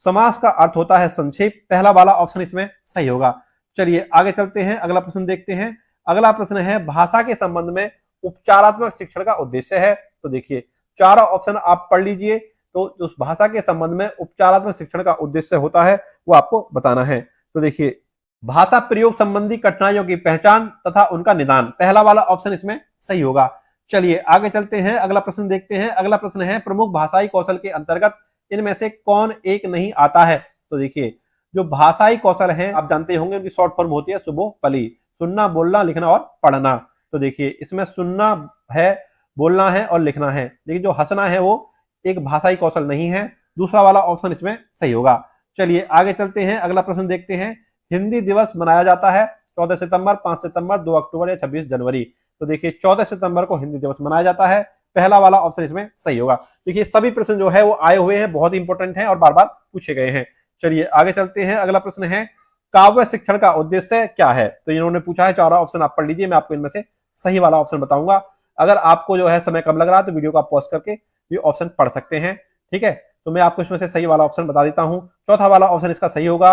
समास का अर्थ होता है संक्षेप। पहला वाला ऑप्शन इसमें सही होगा। चलिए आगे चलते हैं, अगला प्रश्न देखते हैं। अगला प्रश्न है भाषा के संबंध में उपचारात्मक शिक्षण का उद्देश्य है। तो देखिए चारों ऑप्शन आप पढ़ लीजिए। तो जो भाषा के संबंध में उपचारात्मक शिक्षण का उद्देश्य होता है वो आपको बताना है। तो देखिए भाषा प्रयोग संबंधी कठिनाइयों की पहचान तथा उनका निदान। पहला वाला ऑप्शन इसमें सही होगा। चलिए आगे चलते हैं, अगला प्रश्न देखते हैं। अगला प्रश्न है प्रमुख भाषाई कौशल के अंतर्गत इनमें से कौन एक नहीं आता है? तो देखिए जो भाषाई कौशल है आप जानते होंगे उनकी शॉर्ट फॉर्म होती है सुबोपली, सुनना, बोलना, लिखना और पढ़ना। तो देखिए इसमें सुनना है, बोलना है और लिखना है, लेकिन जो हंसना है वो एक भाषाई कौशल नहीं है। दूसरा वाला ऑप्शन इसमें सही होगा। चलिए आगे चलते हैं, अगला प्रश्न देखते हैं। हिंदी दिवस मनाया जाता है 14 सितंबर, 5 सितंबर, 2 अक्टूबर या 26 जनवरी। तो देखिए 14 सितंबर को हिंदी दिवस मनाया जाता है। पहला वाला ऑप्शन इसमें सही होगा। देखिए सभी प्रश्न जो है वो आए हुए हैं, बहुत इंपॉर्टेंट हैं और बार बार पूछे गए हैं। चलिए आगे चलते हैं, अगला प्रश्न है काव्य शिक्षण का उद्देश्य क्या है? तो इन्होंने पूछा है, चारों ऑप्शन आप पढ़ लीजिए। मैं आपको इनमें से सही वाला ऑप्शन बताऊंगा। अगर आपको जो है समय कम लग रहा है तो वीडियो को आप पॉज करके ये ऑप्शन पढ़ सकते हैं। ठीक है, तो मैं आपको इसमें से सही वाला ऑप्शन बता देता हूं। चौथा वाला ऑप्शन इसका सही होगा,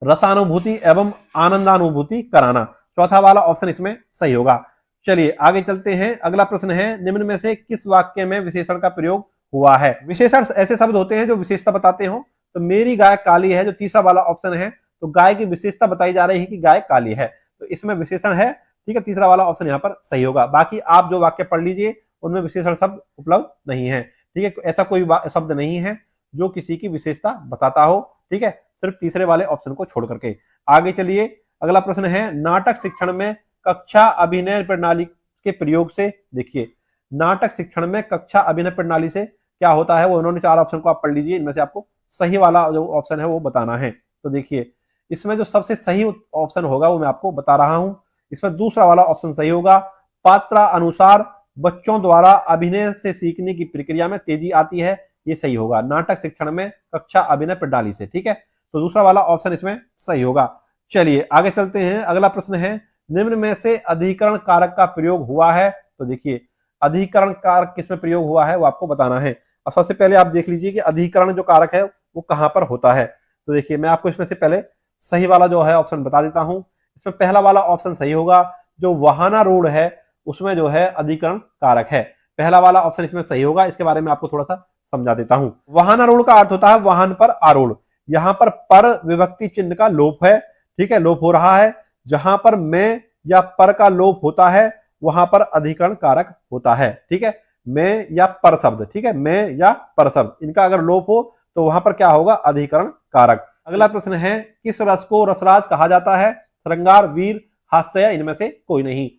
रसानुभूति एवं आनंदानुभूति कराना। चौथा वाला ऑप्शन इसमें सही होगा। चलिए आगे चलते हैं। अगला प्रश्न है, निम्न में से किस वाक्य में विशेषण का प्रयोग हुआ है? विशेषण ऐसे शब्द होते हैं जो विशेषता बताते हो। तो मेरी गाय काली है, जो तीसरा वाला ऑप्शन है, तो गाय की विशेषता बताई जा रही है कि गाय काली है, तो इसमें विशेषण है। ठीक है, तीसरा वाला ऑप्शन यहाँ पर सही होगा। बाकी आप जो वाक्य पढ़ लीजिए उनमें विशेषण शब्द उपलब्ध नहीं है। ठीक है, ऐसा कोई शब्द नहीं है जो किसी की विशेषता बताता हो। ठीक है, सिर्फ तीसरे वाले ऑप्शन को छोड़ करके। आगे चलिए, अगला प्रश्न है, नाटक शिक्षण में कक्षा अभिनय प्रणाली के प्रयोग से, देखिए नाटक शिक्षण में कक्षा अभिनय प्रणाली से क्या होता है, वो उन्होंने 4 ऑप्शन को आप पढ़ लीजिए। इनमें से आपको सही वाला जो ऑप्शन है वो बताना है। तो देखिए इसमें जो सबसे सही ऑप्शन होगा वो मैं आपको बता रहा हूं। इसमें दूसरा वाला ऑप्शन सही होगा। पात्रा अनुसार बच्चों द्वारा अभिनय से सीखने की प्रक्रिया में तेजी आती है, ये सही होगा, नाटक शिक्षण में कक्षा अभिनय प्रणाली से। ठीक है, तो दूसरा वाला ऑप्शन इसमें सही होगा। चलिए आगे चलते हैं। अगला प्रश्न है, निम्न में से अधिकरण कारक का प्रयोग हुआ है? तो देखिए अधिकरण कारक किसमें प्रयोग हुआ है वो आपको बताना है। अब सबसे पहले आप देख लीजिए कि अधिकरण जो कारक है वो कहां पर होता है। तो देखिए मैं आपको इसमें से पहले सही वाला जो है ऑप्शन बता देता हूं। इसमें पहला वाला ऑप्शन सही होगा, जो वाहना रूढ़ है उसमें जो है अधिकरण कारक है। पहला वाला ऑप्शन इसमें सही होगा। इसके बारे में आपको थोड़ा सा समझा देता हूं। वाहनारूढ़ का अर्थ होता है वाहन पर आरूढ़। यहां पर विभक्ति चिन्ह का लोप है। ठीक है, लोप हो रहा है। जहां पर में या पर का लोप होता है वहां पर अधिकरण कारक होता है। ठीक है, में या पर शब्द, ठीक है, में या पर शब्द, इनका अगर लोप हो तो वहां पर क्या होगा, अधिकरण कारक। अगला प्रश्न है, किस रस को रसराज कहा जाता है? श्रृंगार, वीर, हास्य, इनमें से कोई नहीं।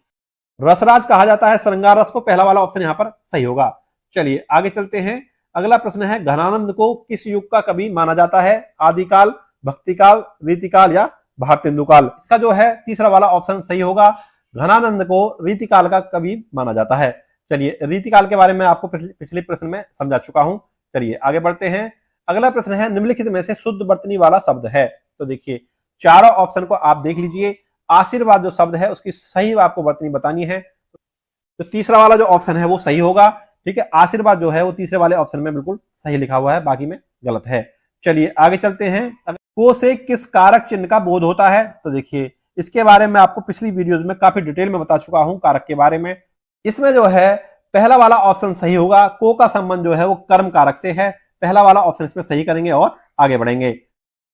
रसराज कहा जाता है श्रृंगार रस को। पहला वाला ऑप्शन यहाँ पर सही होगा। चलिए आगे चलते हैं। अगला प्रश्न है, घनानंद को किस युग का कवि माना जाता है? आदिकाल, भक्तिकाल, रीतिकाल या भारतेंदुकाल? इसका जो है तीसरा वाला ऑप्शन सही होगा। घनानंद को रीतिकाल का कवि माना जाता है। चलिए रीतिकाल के बारे में आपको पिछले प्रश्न में समझा चुका हूं। चलिए आगे बढ़ते हैं। अगला प्रश्न है, निम्नलिखित में से शुद्ध वर्तनी वाला शब्द है? तो देखिए चारों ऑप्शन को आप देख लीजिए। आशीर्वाद जो शब्द है उसकी सही आपको वर्तनी बतानी है, तो तीसरा वाला जो ऑप्शन है वो सही होगा। ठीक है, आशीर्वाद जो है वो तीसरे वाले ऑप्शन में बिल्कुल सही लिखा हुआ है, बाकी में गलत है। चलिए आगे चलते हैं। को से किस कारक चिन्ह का बोध होता है? तो देखिए इसके बारे में आपको पिछली वीडियोस में काफी डिटेल में बता चुका हूं कारक के बारे में। इसमें जो है पहला वाला ऑप्शन सही होगा। को का संबंध जो है वो कर्म कारक से है। पहला वाला ऑप्शन इसमें सही करेंगे और आगे बढ़ेंगे।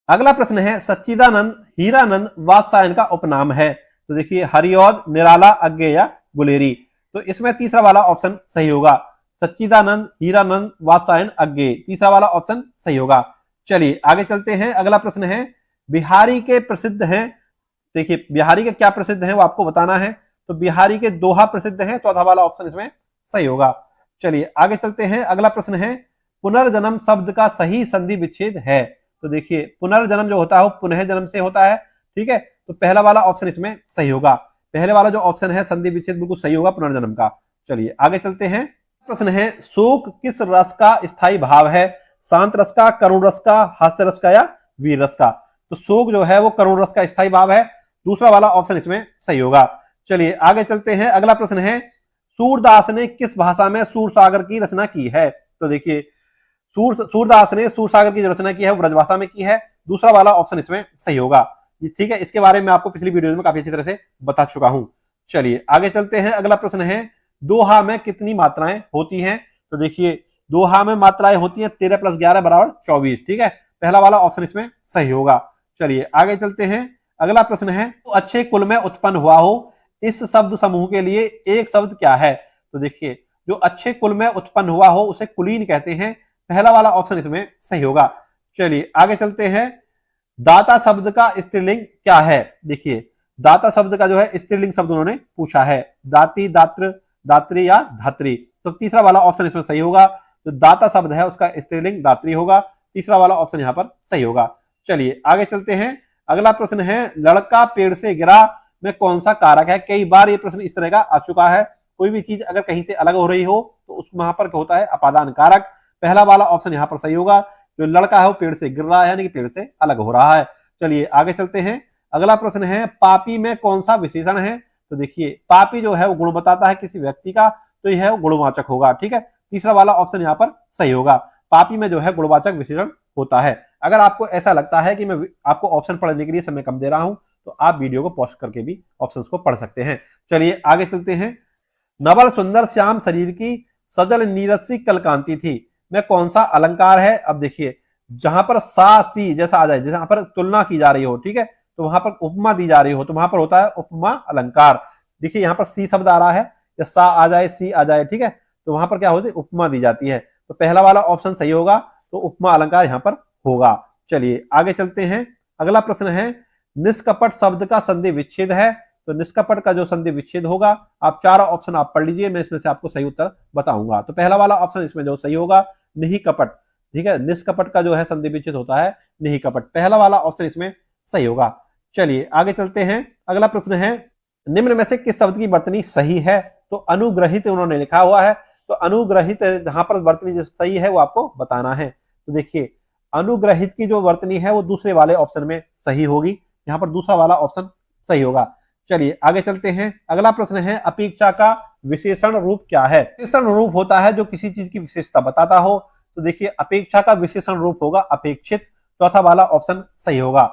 अगला प्रश्न है, सच्चिदानंद हीरानंद वात्सायन का उपनाम है? तो देखिए हरिऔध, निराला, अज्ञेय या गुलेरी? तो इसमें तीसरा वाला ऑप्शन सही होगा। सच्चिदानंद, हीरानंद, वात्सायन, अज्ञेय, तीसरा वाला ऑप्शन सही होगा। चलिए आगे चलते हैं। अगला प्रश्न है, बिहारी के प्रसिद्ध हैं? देखिए बिहारी के क्या प्रसिद्ध हैं वो आपको बताना है। तो बिहारी के दोहा प्रसिद्ध हैं। चौथा वाला ऑप्शन इसमें सही होगा। चलिए आगे चलते हैं। अगला प्रश्न है, पुनर्जन्म शब्द का सही संधि विच्छेद है? तो देखिए पुनर्जन्म जो होता है वो पुनः जन्म से होता है। ठीक है, तो पहला वाला ऑप्शन इसमें सही होगा। पहले वाला जो ऑप्शन है संधि विच्छेद बिल्कुल सही होगा पुनर्जन्म का। चलिए आगे चलते हैं। प्रश्न है, शोक किस रस का स्थायी भाव है? शांत रस का, करुण रस का, हास्य रस का या वीर रस का? तो शोक जो है वो करुण रस का स्थायी भाव है। दूसरा वाला ऑप्शन इसमें सही होगा। चलिए आगे चलते हैं। अगला प्रश्न है, सूरदास ने किस भाषा में सूरसागर की रचना की है? तो देखिए सूरदास ने सूरसागर की जो रचना की है वो ब्रजभाषा में की है। दूसरा वाला ऑप्शन इसमें सही होगा। ठीक है, इसके बारे में आपको पिछली वीडियो में काफी अच्छी तरह से बता चुका हूं। चलिए आगे चलते हैं। अगला प्रश्न है, दोहा में कितनी मात्राएं होती हैं? तो देखिए दोहा में मात्राएं होती हैं 13 + 11 = 24। ठीक है, पहला वाला ऑप्शन इसमें सही होगा। चलिए आगे चलते हैं। अगला प्रश्न है, तो अच्छे कुल में उत्पन्न हुआ हो, इस शब्द समूह के लिए एक शब्द क्या है? तो देखिए जो अच्छे कुल में उत्पन्न हुआ हो उसे कुलीन कहते हैं। पहला वाला ऑप्शन इसमें सही होगा। चलिए आगे चलते हैं। दाता शब्द का स्त्रीलिंग क्या है? देखिए दाता शब्द का जो है स्त्रीलिंग शब्द उन्होंने पूछा है। दाती, दात्र, दात्री या धात्री? तो तीसरा वाला ऑप्शन इसमें सही होगा। जो दाता शब्द है उसका स्त्रीलिंग दात्री होगा। तीसरा वाला ऑप्शन यहाँ पर सही होगा। चलिए आगे चलते हैं। अगला प्रश्न है, लड़का पेड़ से गिरा में कौन सा कारक है? कई बार ये प्रश्न इस तरह का आ चुका है। कोई भी चीज अगर कहीं से अलग हो रही हो तो उस वहां पर क्या होता है, अपादान कारक। पहला वाला ऑप्शन यहाँ पर सही होगा। जो लड़का है वो पेड़ से गिर रहा है, यानी कि पेड़ से अलग हो रहा है। चलिए आगे चलते हैं। अगला प्रश्न है, पापी में कौन सा विशेषण है? तो देखिए पापी जो है वो गुण बताता है किसी व्यक्ति का, तो यह गुणवाचक होगा। ठीक है, तीसरा वाला ऑप्शन यहाँ पर सही होगा। पापी में जो है गुणवाचक विशेषण होता है। अगर आपको ऐसा लगता है कि मैं आपको ऑप्शन पढ़ने के लिए समय कम दे रहा हूं तो आप वीडियो को पॉज करके भी ऑप्शंस को पढ़ सकते हैं। चलिए आगे चलते हैं। नवल सुंदर श्याम शरीर की सजल नीरज सी कल कांति थी, में कौन सा अलंकार है? अब देखिए जहां पर सा सी जैसा आ जाए, जहां पर तुलना की जा रही हो, ठीक है, तो वहां पर उपमा दी जा रही हो, तो वहां पर होता है उपमा अलंकार। देखिए यहाँ पर सी शब्द आ रहा है, या सा आ जाए सी आ जाए, ठीक है, तो वहां पर क्या होती है, उपमा दी जाती है। तो पहला वाला ऑप्शन सही होगा, तो उपमा अलंकार यहाँ पर होगा। चलिए आगे चलते हैं। अगला प्रश्न है, निष्कपट शब्द का संधि विच्छेद है, तो निष्कपट का जो संधि विच्छेद होगा, आप चार ऑप्शन आप पढ़ लीजिए, मैं इसमें से आपको सही उत्तर बताऊंगा। तो पहला वाला ऑप्शन इसमें जो सही होगा, निहि कपट, ठीक है, निष्कपट का जो है संधि विच्छेद होता है निहि कपट, पहला वाला ऑप्शन इसमें सही होगा। चलिए आगे चलते हैं। अगला प्रश्न है, निम्न में से किस शब्द की वर्तनी सही है? तो अनुग्रहित उन्होंने लिखा हुआ है, तो अनुग्रहित जहां पर वर्तनी जो सही है वो आपको बताना है। तो देखिए अनुग्रहित की जो वर्तनी है वो दूसरे वाले ऑप्शन में सही होगी, यहाँ पर दूसरा वाला ऑप्शन सही होगा। चलिए आगे चलते हैं। अगला प्रश्न है, अपेक्षा का विशेषण रूप क्या है? विशेषण रूप होता है जो किसी चीज की विशेषता बताता हो, तो देखिए अपेक्षा का विशेषण रूप होगा अपेक्षित, चौथा वाला ऑप्शन सही होगा।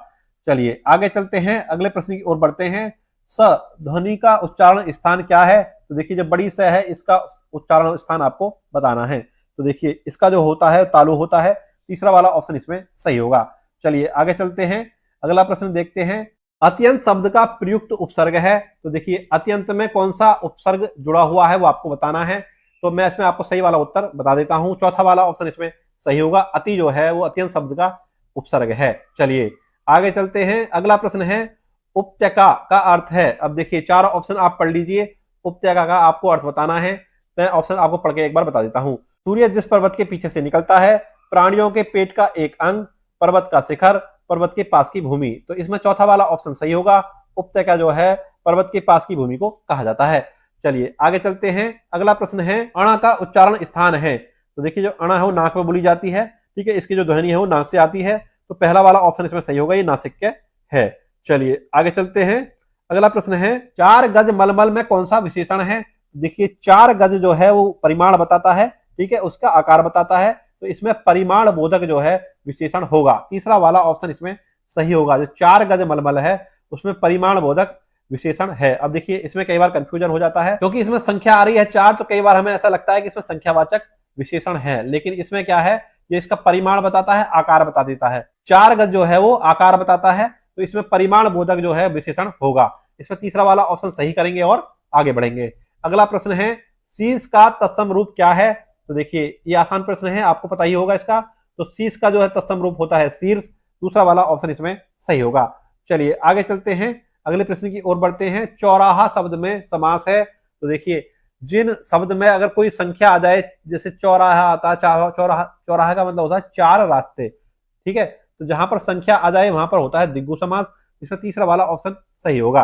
चलिए आगे चलते हैं, अगले प्रश्न की ओर बढ़ते हैं। स ध्वनि का उच्चारण स्थान क्या है? तो देखिए जो बड़ी स है इसका उच्चारण स्थान आपको बताना है, तो देखिए इसका जो होता है तालु होता है, तीसरा वाला ऑप्शन इसमें सही होगा। चलिए आगे चलते हैं। अगला प्रश्न देखते हैं, अत्यंत शब्द का प्रयुक्त उपसर्ग है, तो देखिए अत्यंत में कौन सा उपसर्ग जुड़ा हुआ है वो आपको बताना है, तो मैं इसमें आपको सही वाला उत्तर बता देता हूं, चौथा वाला ऑप्शन इसमें सही होगा। अति जो है वो अत्यंत शब्द का उपसर्ग है। चलिए आगे चलते हैं। अगला प्रश्न है, उपत्यका का अर्थ है। अब देखिए चार ऑप्शन आप पढ़ लीजिए, उपत्यका का आपको अर्थ बताना है, मैं ऑप्शन आपको पढ़ के एक बार बता देता हूं। सूर्य जिस पर्वत के पीछे से निकलता है, प्राणियों के पेट का एक अंग, पर्वत का शिखर, पर्वत के पास की भूमि, तो इसमें चौथा वाला ऑप्शन सही होगा। उपत्यका जो है पर्वत के पास की भूमि को कहा जाता है। चलिए आगे चलते हैं। अगला प्रश्न है, अणा का उच्चारण स्थान है, तो देखिए जो अणा है वो नाक में बोली जाती है, ठीक है, इसकी जो ध्वनि है वो नाक से आती है, तो पहला वाला ऑप्शन इसमें सही होगा, ये नासिक है। चलिए आगे चलते हैं। अगला प्रश्न है, 4 गज मलमल में कौन सा विशेषण है? देखिए 4 गज जो है वो परिमाण बताता है, ठीक है, उसका आकार बताता है, तो इसमें परिमाण बोधक जो है विशेषण होगा, तीसरा वाला ऑप्शन इसमें सही होगा। जो 4 गज मलमल है उसमें परिमाण बोधक विशेषण है। अब देखिए इसमें कई बार कंफ्यूजन हो जाता है, क्योंकि इसमें संख्या आ रही है 4, तो कई बार हमें ऐसा लगता है कि इसमें संख्यावाचक विशेषण है, लेकिन इसमें क्या है, ये इसका परिमाण बताता है, आकार बता देता है। 4 गज जो है वो आकार बताता है, तो इसमें परिमाण बोधक जो है विशेषण होगा। इसमें तीसरा वाला ऑप्शन सही करेंगे और आगे बढ़ेंगे। अगला प्रश्न है, शीश का तत्सम रूप क्या है? तो देखिए ये आसान प्रश्न है, आपको पता ही होगा इसका, तो शीश का जो है तत्सम रूप होता है शीर्ष, दूसरा वाला ऑप्शन इसमें सही होगा। चलिए आगे चलते हैं, अगले प्रश्न की ओर बढ़ते हैं। चौराहा शब्द में समास है, तो देखिए जिन शब्द में अगर कोई संख्या आ जाए, जैसे चौराहा आता है, चौराहा का मतलब होता है 4 रास्ते, ठीक है, तो जहां पर संख्या आ जाए वहां पर होता है द्विगु समास, इसमें तीसरा वाला ऑप्शन सही होगा।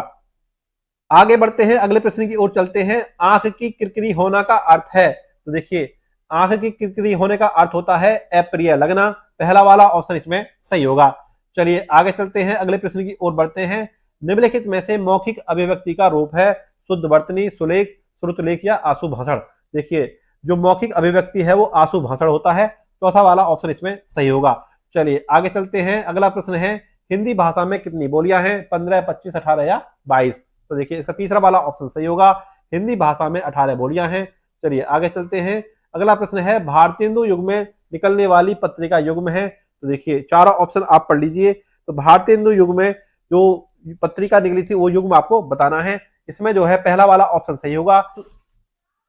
आगे बढ़ते हैं, अगले प्रश्न की ओर चलते हैं। आंख की किरकिरी होना का अर्थ है, तो देखिए आंख की किरकिरी होने का अर्थ होता है अप्रिय लगना, पहला वाला ऑप्शन इसमें सही होगा। चलिए आगे चलते हैं, अगले प्रश्न की ओर बढ़ते हैं। निम्नलिखित में से मौखिक अभिव्यक्ति का रूप है शुद्ध वर्तनी, सुलेख, श्रुतलेख या आशु भाषण? देखिए जो मौखिक अभिव्यक्ति है वो आशु भाषण होता है, चौथा वाला ऑप्शन इसमें सही होगा। चलिए आगे चलते हैं। अगला प्रश्न है, हिंदी भाषा में कितनी बोलियां हैं? 15, 25, 18 या 22? तो देखिए इसका तीसरा वाला ऑप्शन सही होगा, हिंदी भाषा में 18 बोलियां हैं। चलिए आगे चलते हैं। अगला प्रश्न है, भारतेंदु युग में निकलने वाली पत्रिका युग्म है, तो देखिए चारों ऑप्शन आप पढ़ लीजिए। तो भारतेंदु युग में जो पत्रिका निकली थी वो युग्म आपको बताना है, इसमें जो है पहला वाला ऑप्शन सही होगा।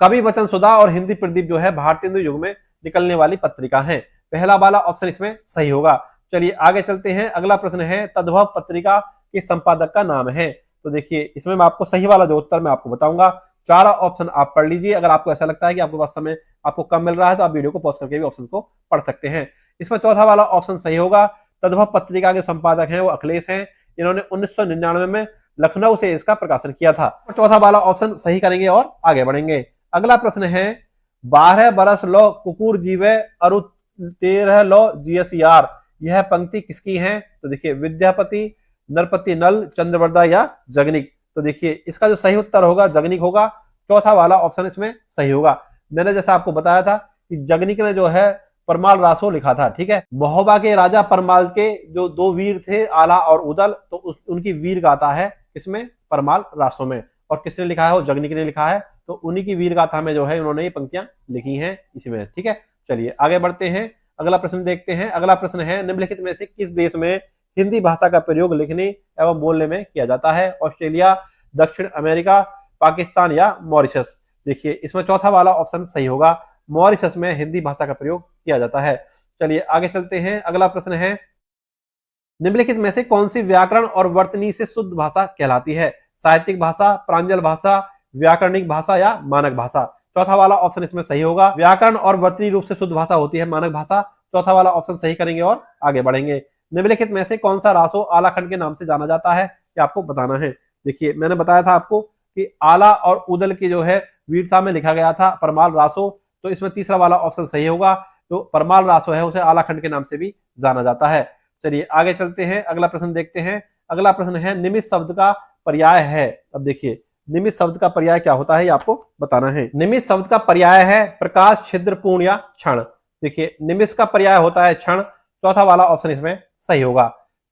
कवि वचन सुधा और हिंदी प्रदीप जो है भारतेंदु युग में निकलने वाली पत्रिका है, पहला वाला ऑप्शन इसमें सही होगा। चलिए आगे चलते हैं। अगला प्रश्न है, तद्भव पत्रिका के संपादक का नाम है, तो देखिए इसमें मैं आपको सही वाला जो उत्तर मैं आपको बताऊंगा, चार ऑप्शन आप पढ़ लीजिए। अगर आपको ऐसा लगता है कि आपके पास समय आपको कम मिल रहा है तो आप वीडियो को पॉज करके भी ऑप्शन को पढ़ सकते हैं। इसमें चौथा वाला ऑप्शन सही होगा, तद्भव पत्रिका के संपादक हैं वो अखिलेश हैं, इन्होंने 1999 में लखनऊ से इसका प्रकाशन किया था। चौथा वाला ऑप्शन सही करेंगे और आगे बढ़ेंगे। अगला प्रश्न है, 12 बरस लो कुकुर जीवे अरु 13 लो जीएसआर, यह पंक्ति किसकी है? तो देखिए विद्यापति, नरपति नल, चंद्रवरदा या जगनिक? तो देखिए इसका जो सही उत्तर होगा जगनिक होगा, चौथा वाला ऑप्शन इसमें सही होगा। मैंने जैसा आपको बताया था कि जगनिक ने जो है परमाल रासो लिखा था। ठीक है, महोबा के राजा परमाल के जो 2 वीर थे आला और उदल, तो उनकी वीर गाथा है इसमें परमाल रासो में। और किसने लिखा है? वो जगनिक ने लिखा है। तो उन्हीं की वीर गाथा में जो है उन्होंने ये पंक्तियां लिखी हैं इसमें। ठीक है, चलिए आगे बढ़ते हैं, अगला प्रश्न देखते हैं। अगला प्रश्न है, निम्नलिखित में से किस देश में हिंदी भाषा का प्रयोग लिखने एवं बोलने में किया जाता है? ऑस्ट्रेलिया, दक्षिण अमेरिका, पाकिस्तान या मॉरिशस? देखिए इसमें चौथा वाला ऑप्शन सही होगा, मॉरिशस में हिंदी भाषा का प्रयोग किया जाता है। चलिए आगे चलते हैं, अगला प्रश्न है, निम्नलिखित में से कौन सी व्याकरण और वर्तनी से शुद्ध भाषा कहलाती है? साहित्यिक भाषा, प्रांजल भाषा, व्याकरणिक भाषा या मानक भाषा? चौथा वाला ऑप्शन इसमें सही होगा, व्याकरण और वर्तनी रूप से शुद्ध भाषा होती है मानक भाषा। चौथा वाला ऑप्शन सही करेंगे और आगे बढ़ेंगे। निम्नलिखित में से कौन सा रासो आलाखंड के नाम से जाना जाता है, ये आपको बताना है। देखिए मैंने बताया था आपको कि आला और उदल की जो है वीरता में लिखा गया था परमाल रासो, तो इसमें तीसरा वाला ऑप्शन सही होगा। तो परमाल रासो है उसे आलाखंड के नाम से भी जाना जाता है। चलिए आगे चलते हैं, अगला प्रश्न देखते हैं। अगला प्रश्न है, निमिष शब्द का पर्याय है। अब देखिए निमिष शब्द का पर्याय क्या होता है ये आपको बताना है। निमिष शब्द का पर्याय है प्रकाश, छिद्र, पूर्ण या क्षण। देखिए निमिष का पर्याय होता है क्षण, चौथा वाला ऑप्शन इसमें सही होगा।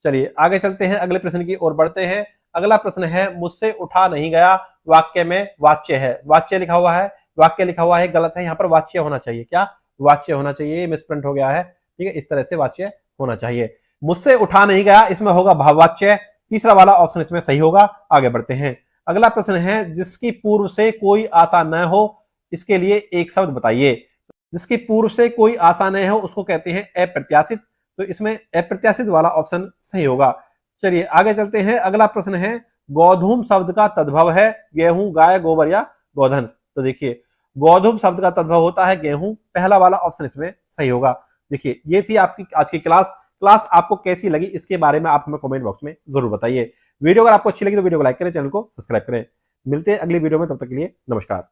चलिए आगे चलते हैं, अगले प्रश्न की ओर बढ़ते हैं। अगला प्रश्न है, मुझसे उठा नहीं गया वाक्य में वाच्य है। वाच्य लिखा हुआ है, वाक्य लिखा हुआ है, गलत है, यहाँ पर वाच्य होना चाहिए। क्या? वाच्य होना चाहिए, मिसप्रिंट हो गया है। ठीक है, इस तरह से वाच्य होना चाहिए। मुझसे उठा नहीं गया, इसमें होगा भाववाच्य, तीसरा वाला ऑप्शन इसमें सही होगा। आगे बढ़ते हैं, अगला प्रश्न है, जिसकी पूर्व से कोई आशा न हो, इसके लिए एक शब्द बताइए। जिसकी पूर्व से कोई आशा न हो उसको कहते हैं अप्रत्याशित, तो इसमें अप्रत्याशित वाला ऑप्शन सही होगा। चलिए आगे चलते हैं, अगला प्रश्न है, गोधूम शब्द का तद्भव है गेहूं, गाय, गोबर या गोधन? तो देखिए गोधूम शब्द का तद्भव होता है गेहूं, पहला वाला ऑप्शन इसमें सही होगा। देखिए ये थी आपकी आज की क्लास आपको कैसी लगी इसके बारे में आप हमें कमेंट बॉक्स में जरूर बताइए। वीडियो अगर आपको अच्छी लगी तो वीडियो को लाइक करें, चैनल को सब्सक्राइब करें। मिलते हैं अगली वीडियो में, तब तक के लिए नमस्कार।